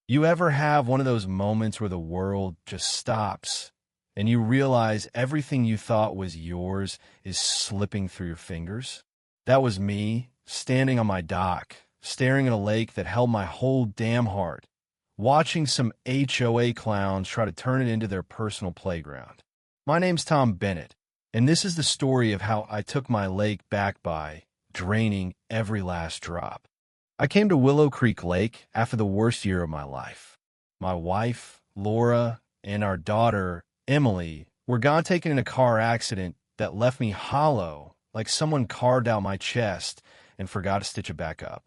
You ever have one of those moments where the world just stops and you realize everything you thought was yours is slipping through your fingers? That was me, standing on my dock, staring at a lake that held my whole damn heart, watching some HOA clowns try to turn it into their personal playground. My name's Tom Bennett, and this is the story of how I took my lake back by draining every last drop. I came to Willow Creek Lake after the worst year of my life. My wife, Laura, and our daughter, Emily, were gone taken in a car accident that left me hollow, like someone carved out my chest and forgot to stitch it back up.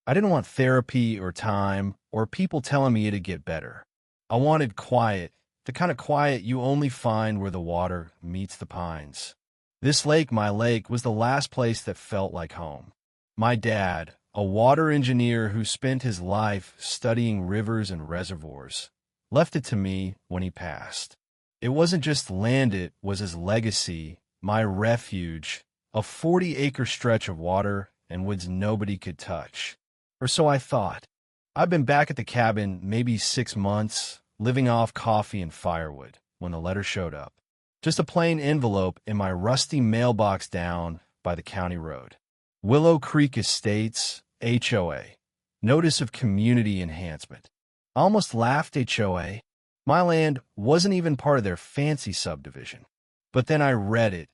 I didn't want therapy or time or people telling me it'd get better. I wanted quiet, the kind of quiet you only find where the water meets the pines. This lake, my lake, was the last place that felt like home. My dad, a water engineer who spent his life studying rivers and reservoirs, left it to me when he passed. It wasn't just land, it was his legacy, my refuge, a 40-acre stretch of water and woods nobody could touch. Or so I thought. I'd been back at the cabin maybe 6 months, living off coffee and firewood, when the letter showed up. Just a plain envelope in my rusty mailbox down by the county road. Willow Creek Estates, HOA. Notice of Community Enhancement. I almost laughed. HOA. My land wasn't even part of their fancy subdivision. But then I read it.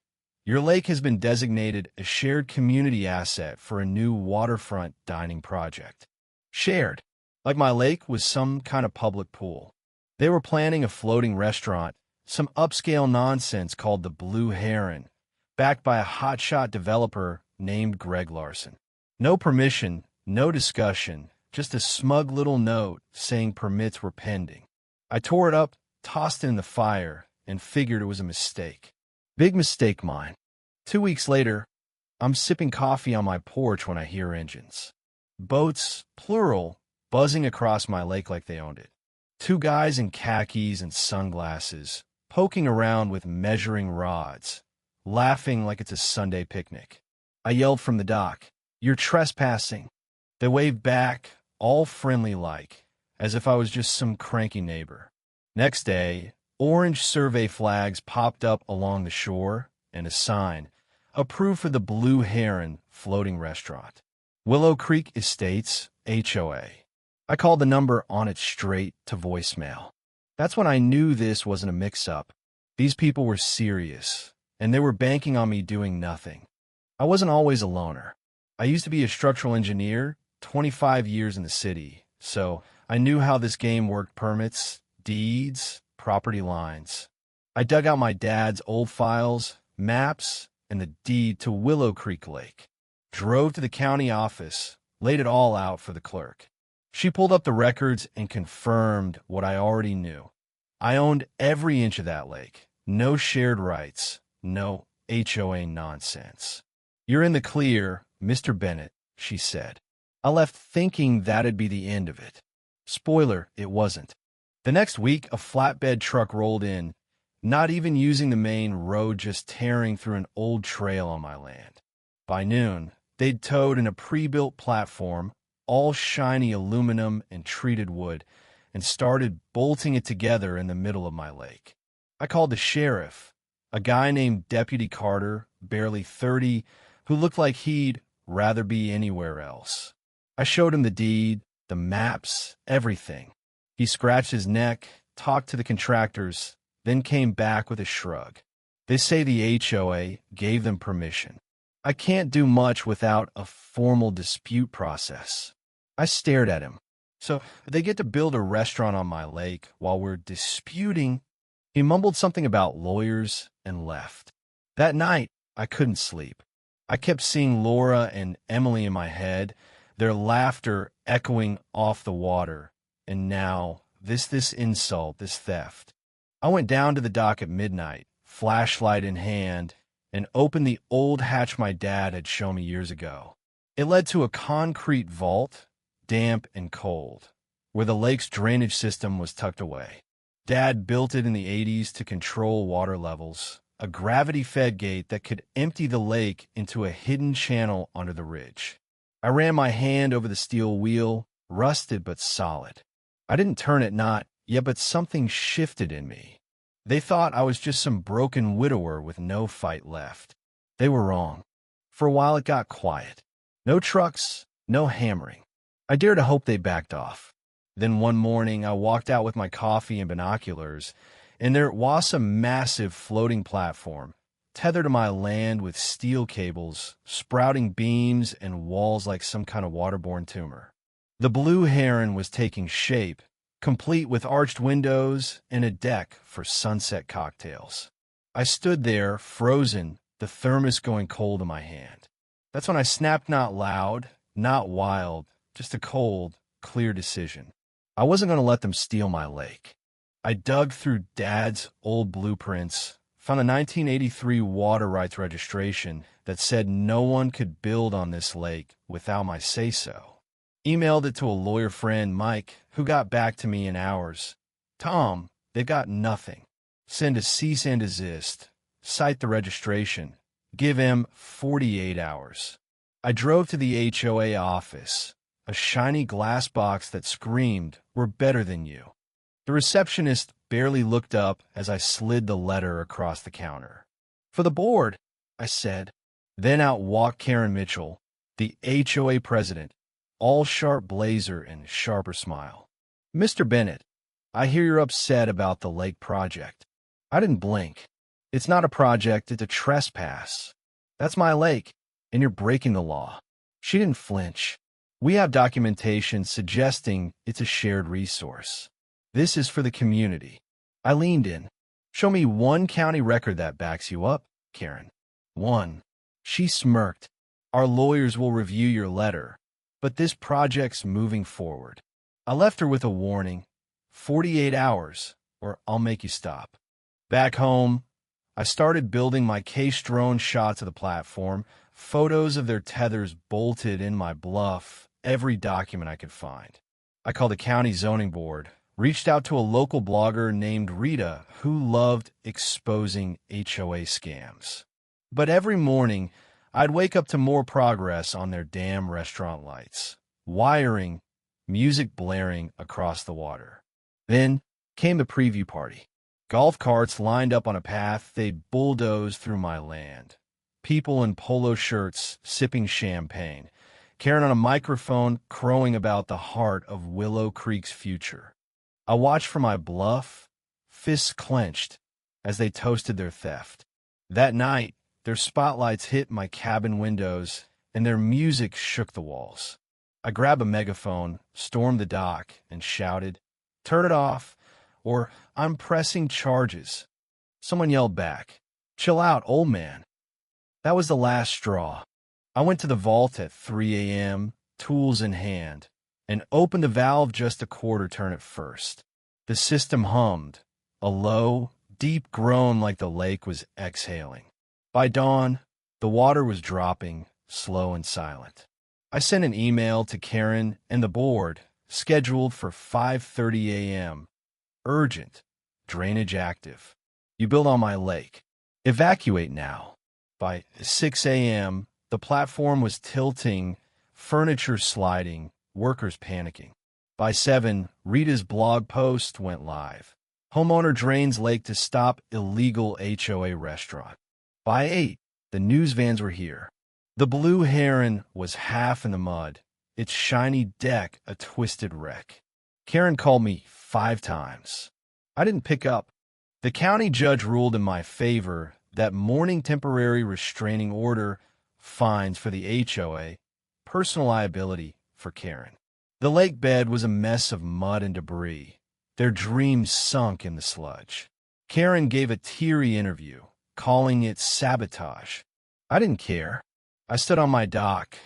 Your lake has been designated a shared community asset for a new waterfront dining project. Shared. Like my lake was some kind of public pool. They were planning a floating restaurant, some upscale nonsense called the Blue Heron, backed by a hotshot developer named Greg Larson. No permission, no discussion, just a smug little note saying permits were pending. I tore it up, tossed it in the fire, and figured it was a mistake. Big mistake mine. 2 weeks later, I'm sipping coffee on my porch when I hear engines. Boats, plural, buzzing across my lake like they owned it. 2 guys in khakis and sunglasses, poking around with measuring rods, laughing like it's a Sunday picnic. I yelled from the dock, "You're trespassing." They waved back, all friendly-like, as if I was just some cranky neighbor. Next day, orange survey flags popped up along the shore and a sign, approved for the Blue Heron floating restaurant. Willow Creek Estates, HOA. I called the number on it straight to voicemail. That's when I knew this wasn't a mix-up. These people were serious, and they were banking on me doing nothing. I wasn't always a loner. I used to be a structural engineer, 25 years in the city, so I knew how this game worked: permits, deeds, property lines. I dug out my dad's old files, maps, and the deed to Willow Creek Lake. Drove to the county office, laid it all out for the clerk. She pulled up the records and confirmed what I already knew. I owned every inch of that lake. No shared rights. No HOA nonsense. "You're in the clear, Mr. Bennett," she said. I left thinking that'd be the end of it. Spoiler, it wasn't. The next week, a flatbed truck rolled in, not even using the main road, just tearing through an old trail on my land. By noon, they'd towed in a pre-built platform, all shiny aluminum and treated wood, and started bolting it together in the middle of my lake. I called the sheriff, a guy named Deputy Carter, barely 30, who looked like he'd rather be anywhere else. I showed him the deed, the maps, everything. He scratched his neck, talked to the contractors, then came back with a shrug. They say the HOA gave them permission. I can't do much without a formal dispute process. I stared at him. So they get to build a restaurant on my lake while we're disputing? He mumbled something about lawyers and left. That night, I couldn't sleep. I kept seeing Laura and Emily in my head, their laughter echoing off the water. And now, this insult, this theft. I went down to the dock at midnight, flashlight in hand, and opened the old hatch my dad had shown me years ago. It led to a concrete vault, damp and cold, where the lake's drainage system was tucked away. Dad built it in the 80s to control water levels, a gravity-fed gate that could empty the lake into a hidden channel under the ridge. I ran my hand over the steel wheel, rusted but solid. I didn't turn it not yet, but something shifted in me. They thought I was just some broken widower with no fight left. They were wrong. For a while it got quiet. No trucks, no hammering. I dared to hope they backed off. Then one morning I walked out with my coffee and binoculars, and there was a massive floating platform, tethered to my land with steel cables, sprouting beams and walls like some kind of waterborne tumor. The Blue Heron was taking shape, complete with arched windows and a deck for sunset cocktails. I stood there, frozen, the thermos going cold in my hand. That's when I snapped, not loud, not wild, just a cold, clear decision. I wasn't going to let them steal my lake. I dug through Dad's old blueprints, found a 1983 water rights registration that said no one could build on this lake without my say-so. Emailed it to a lawyer friend, Mike, who got back to me in hours. Tom, they've got nothing. Send a cease and desist. Cite the registration. Give him 48 hours. I drove to the HOA office, a shiny glass box that screamed, "We're better than you." The receptionist barely looked up as I slid the letter across the counter. "For the board," I said. Then out walked Karen Mitchell, the HOA president, all sharp blazer and sharper smile. "Mr. Bennett, I hear you're upset about the lake project." I didn't blink. "It's not a project, it's a trespass. That's my lake, and you're breaking the law." She didn't flinch. "We have documentation suggesting it's a shared resource. This is for the community." I leaned in. "Show me one county record that backs you up, Karen." "One." She smirked. "Our lawyers will review your letter, but this project's moving forward." I left her with a warning. 48 hours, or I'll make you stop. Back home, I started building my case drone shots of the platform, photos of their tethers bolted in my bluff, every document I could find. I called the county zoning board, reached out to a local blogger named Rita who loved exposing HOA scams. But every morning, I'd wake up to more progress on their damn restaurant lights, wiring, music blaring across the water. Then came the preview party. Golf carts lined up on a path they'd bulldozed through my land. People in polo shirts sipping champagne. Karen on a microphone crowing about the heart of Willow Creek's future. I watched from my bluff, fists clenched, as they toasted their theft. That night, their spotlights hit my cabin windows, and their music shook the walls. I grabbed a megaphone, stormed the dock, and shouted, "Turn it off, or I'm pressing charges." Someone yelled back, "Chill out, old man." That was the last straw. I went to the vault at 3 a.m., tools in hand, and opened the valve just a quarter turn at first. The system hummed, a low, deep groan like the lake was exhaling. By dawn, the water was dropping, slow and silent. I sent an email to Karen and the board, scheduled for 5:30 a.m. Urgent. Drainage active. You build on my lake. Evacuate now. By 6 a.m., the platform was tilting, furniture sliding, workers panicking. By 7, Rita's blog post went live. Homeowner drains lake to stop illegal HOA restaurant. By 8, the news vans were here. The Blue Heron was half in the mud, its shiny deck a twisted wreck. Karen called me 5 times. I didn't pick up. The county judge ruled in my favor that morning temporary restraining order, fines for the HOA, personal liability for Karen. The lake bed was a mess of mud and debris. Their dreams sunk in the sludge. Karen gave a teary interview, calling it sabotage. I didn't care. I stood on my dock,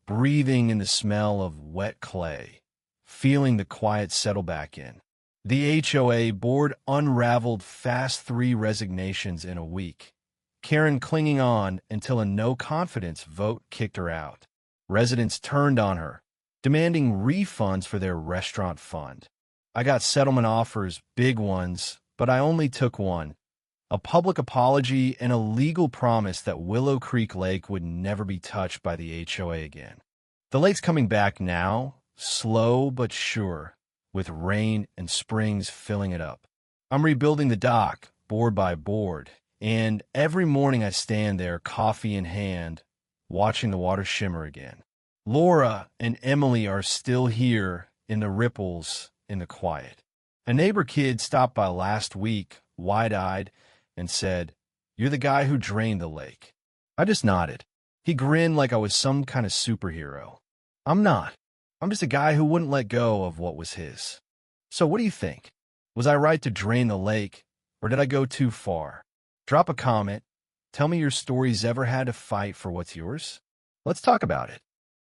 breathing in the smell of wet clay, feeling the quiet settle back in. The HOA board unraveled fast 3 resignations in a week. Karen clinging on until a no-confidence vote kicked her out. Residents turned on her, demanding refunds for their restaurant fund. I got settlement offers, big ones, but I only took one. A public apology and a legal promise that Willow Creek Lake would never be touched by the HOA again. The lake's coming back now, slow but sure. with rain and springs filling it up. I'm rebuilding the dock, board by board, and every morning I stand there, coffee in hand, watching the water shimmer again. Laura and Emily are still here in the ripples, in the quiet. A neighbor kid stopped by last week, wide-eyed, and said, "You're the guy who drained the lake." I just nodded. He grinned like I was some kind of superhero. I'm not. I'm just a guy who wouldn't let go of what was his. So what do you think? Was I right to drain the lake, or did I go too far? Drop a comment. Tell me your stories ever had to fight for what's yours. Let's talk about it.